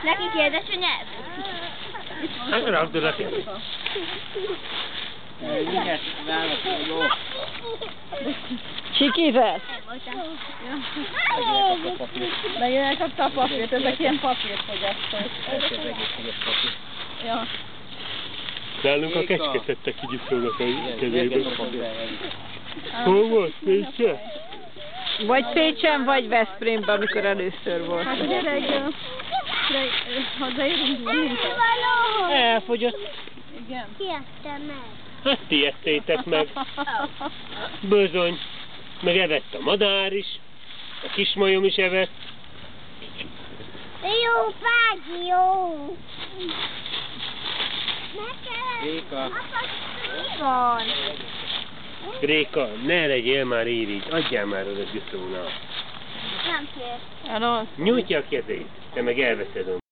Neki kérdez, hogy nyelv. Hát rakd oda ki. Igen, válaszol, jó. Sikívesz? Megint kapta a papírt, ezek ilyen papírfogyasztók. Ez az egészséges papír. Ja. Nálunk a kecsketettek kigyújtolnak a kezébe. Ez a papír. Hol volt? Pécsen? Vagy Pécsen, vagy Veszprémben, amikor először volt. Hát ugye reggel hazaérünk mindig. Elfogyott. Igen. Kiadtam meg. Hát ti ettétek meg. Bözony. Meg evett a madár is. A kismajom is evett. Jó, Págyi, jó. Réka. Mi van? Réka, ne legyél már irigy. Adjál már oda Gyuszónak. Nem kér. Elolsz. Nyújtja a kezét. Te meg elveszed onnan.